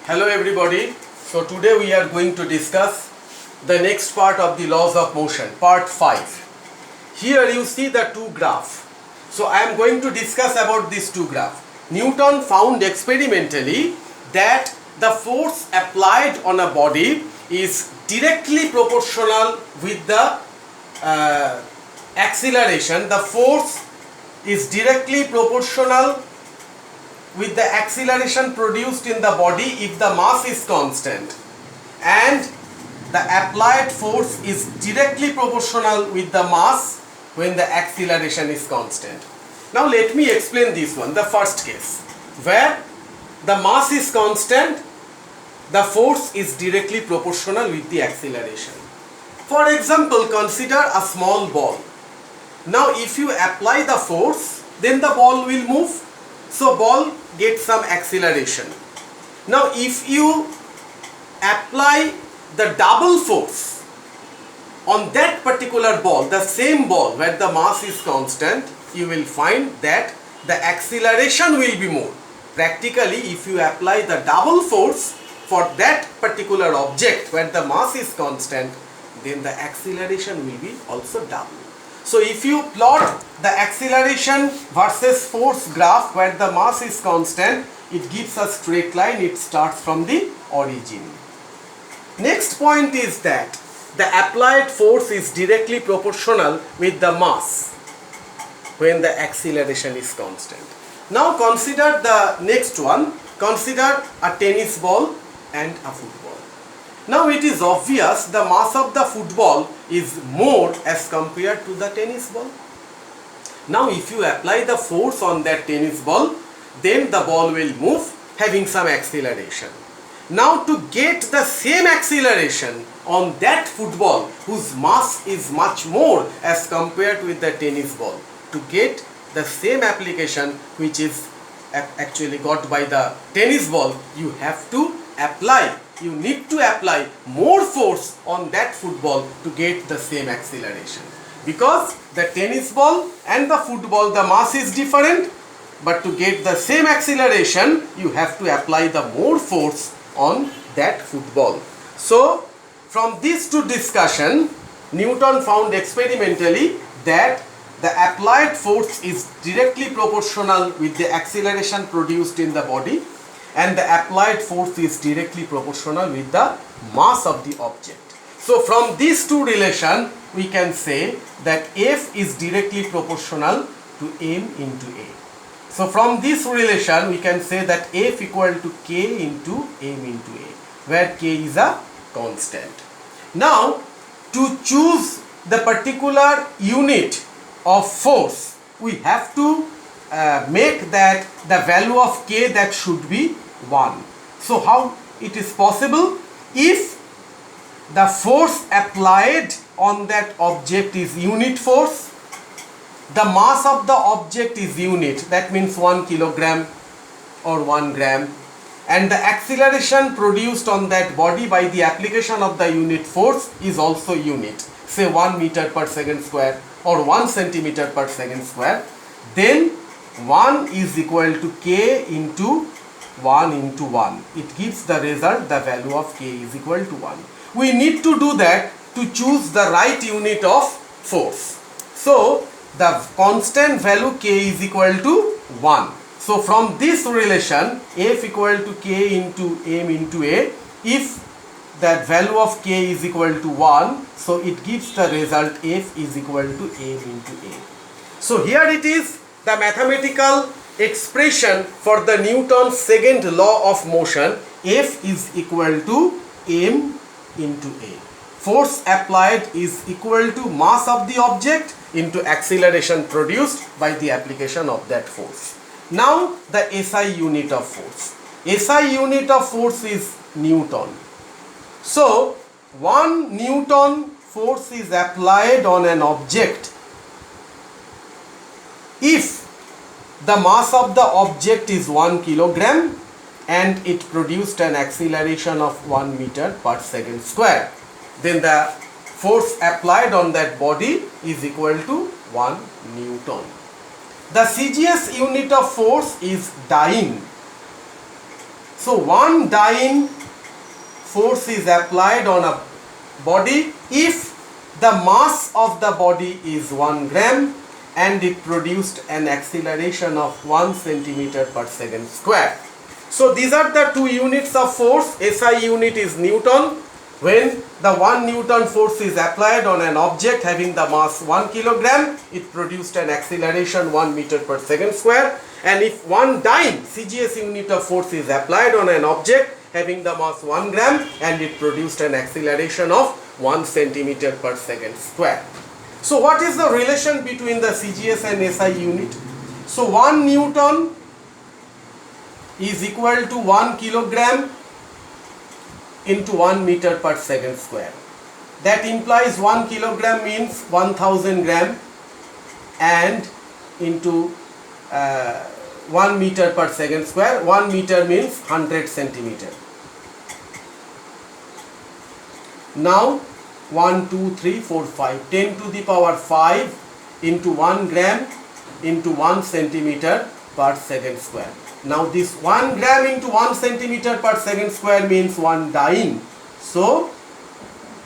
Hello everybody. So today we are going to discuss the next part of the laws of motion, part 5. Here you see the two graphs. So I am going to discuss about these two graphs. Newton found experimentally that the force applied on a body is directly proportional with the acceleration. The force is directly proportional with the acceleration produced in the body if the mass is constant, and the applied force is directly proportional with the mass when the acceleration is constant. Now let me explain this one, the first case, where the mass is constant, the force is directly proportional with the acceleration. For example, consider a small ball. Now if you apply the force, then the ball will move. So ball gets some acceleration. Now if you apply the double force on that particular ball, the same ball where the mass is constant, you will find that the acceleration will be more. Practically, if you apply the double force for that particular object where the mass is constant, then the acceleration will be also double. So if you plot the acceleration versus force graph where the mass is constant, it gives a straight line, it starts from the origin. Next point is that the applied force is directly proportional with the mass when the acceleration is constant. Now consider the next one. Consider a tennis ball and a football. Now it is obvious the mass of the football is more as compared to the tennis ball. Now if you apply the force on that tennis ball, then the ball will move having some acceleration. Now to get the same acceleration on that football whose mass is much more as compared with the tennis ball, to get the same application which is actually got by the tennis ball, you need to apply more force on that football to get the same acceleration. Because the tennis ball and the football, the mass is different, but to get the same acceleration, you have to apply the more force on that football. So, from these two discussion, Newton found experimentally that the applied force is directly proportional with the acceleration produced in the body, and the applied force is directly proportional with the mass of the object. So from these two relations, we can say that F is directly proportional to m into A. So from this relation, we can say that F equal to K into m into A, where K is a constant. Now, to choose the particular unit of force, we have to make that the value of K that should be 1. So how it is possible? If the force applied on that object is unit force, the mass of the object is unit, that means 1 kilogram or 1 gram, and the acceleration produced on that body by the application of the unit force is also unit, say 1 meter per second square or 1 centimeter per second square, then 1 is equal to K into 1 into 1. It gives the result, the value of K is equal to 1. We need to do that to choose the right unit of force. So the constant value K is equal to 1. So from this relation, F equal to K into m into A, if that value of K is equal to 1, so it gives the result F is equal to m into A. So here it is, the mathematical expression for the Newton's second law of motion. F is equal to m into A. Force applied is equal to mass of the object into acceleration produced by the application of that force. Now the SI unit of force. SI unit of force is Newton. So 1 Newton force is applied on an object if the mass of the object is 1 kilogram and it produced an acceleration of 1 meter per second square. Then the force applied on that body is equal to 1 Newton. The CGS unit of force is dyne. So one dyne force is applied on a body if the mass of the body is 1 gram and it produced an acceleration of 1 centimeter per second square. So these are the two units of force. SI unit is Newton. When the 1 Newton force is applied on an object having the mass 1 kilogram, it produced an acceleration 1 meter per second square. And if 1 dyne CGS unit of force is applied on an object having the mass 1 gram and it produced an acceleration of 1 centimeter per second square. So what is the relation between the CGS and SI unit? So 1 Newton is equal to 1 kilogram into 1 meter per second square. That implies 1 kilogram means 1000 gram and into 1 meter per second square. 1 meter means 100 centimeter. Now 1, 2, 3, 4, 5, 10 to the power 5 into 1 gram into 1 centimeter per second square. Now this 1 gram into 1 centimeter per second square means 1 dyne. So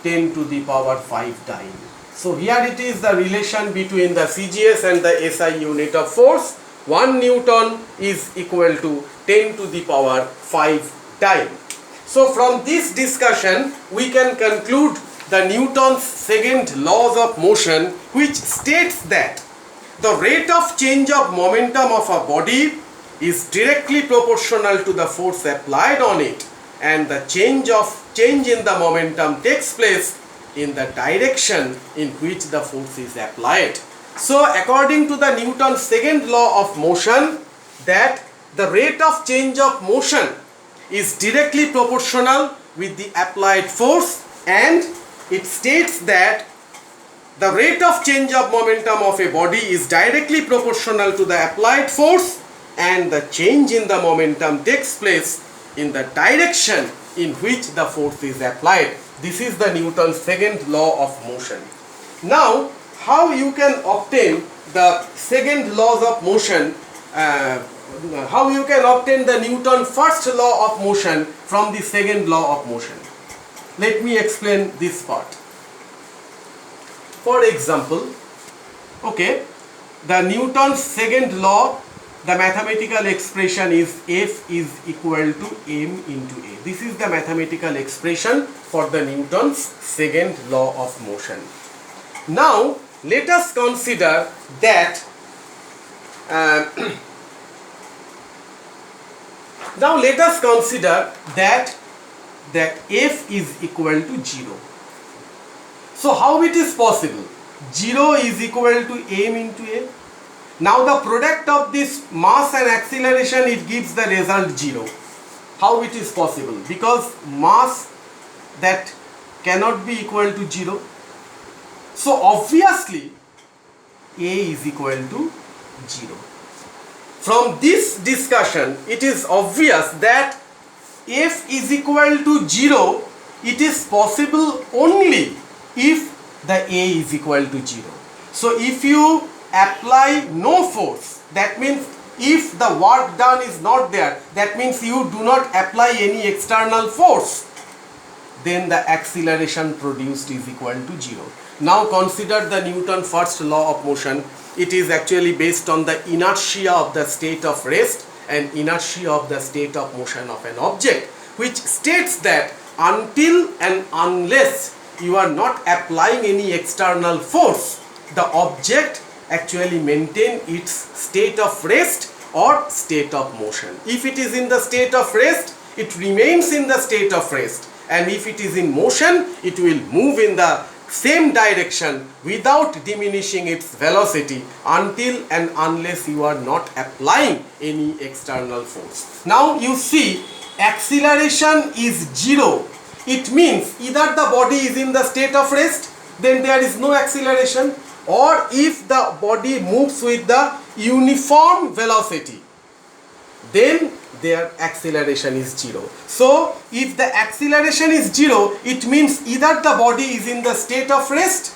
10 to the power 5 dyne. So here it is the relation between the CGS and the SI unit of force. 1 Newton is equal to 10 to the power 5 dyne. So from this discussion we can conclude the Newton's second laws of motion, which states that the rate of change of momentum of a body is directly proportional to the force applied on it, and the change in the momentum takes place in the direction in which the force is applied. So according to the Newton's second law of motion, that the rate of change of motion is directly proportional with the applied force, and it states that the rate of change of momentum of a body is directly proportional to the applied force, and the change in the momentum takes place in the direction in which the force is applied. This is the Newton's second law of motion. Now, how you can obtain the second laws of motion, how you can obtain the Newton's first law of motion from the second law of motion? Let me explain this part. For example, okay, the Newton's second law, the mathematical expression is F is equal to m into a. This is the mathematical expression for the Newton's second law of motion. Now let us consider that that F is equal to 0. So how it is possible? 0 is equal to m into a. Now the product of this mass and acceleration, it gives the result 0. How it is possible? Because mass that cannot be equal to 0. So obviously a is equal to 0. From this discussion, it is obvious that F is equal to 0, it is possible only if the A is equal to 0. So if you apply no force, that means if the work done is not there, that means you do not apply any external force, then the acceleration produced is equal to 0. Now consider the Newton's first law of motion. It is actually based on the inertia of the state of rest and inertia of the state of motion of an object, which states that until and unless you are not applying any external force, the object actually maintain its state of rest or state of motion. If it is in the state of rest, it remains in the state of rest, and if it is in motion, it will move in the same direction without diminishing its velocity until and unless you are not applying any external force. Now you see, acceleration is 0. It means either the body is in the state of rest, then there is no acceleration, or if the body moves with the uniform velocity, then their acceleration is 0. So if the acceleration is 0, it means either the body is in the state of rest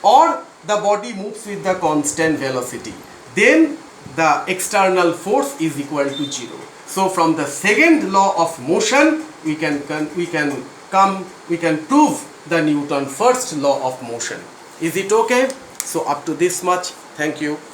or the body moves with the constant velocity. Then the external force is equal to 0. So from the second law of motion we can prove the Newton's first law of motion. Is it okay? So up to this much. Thank you.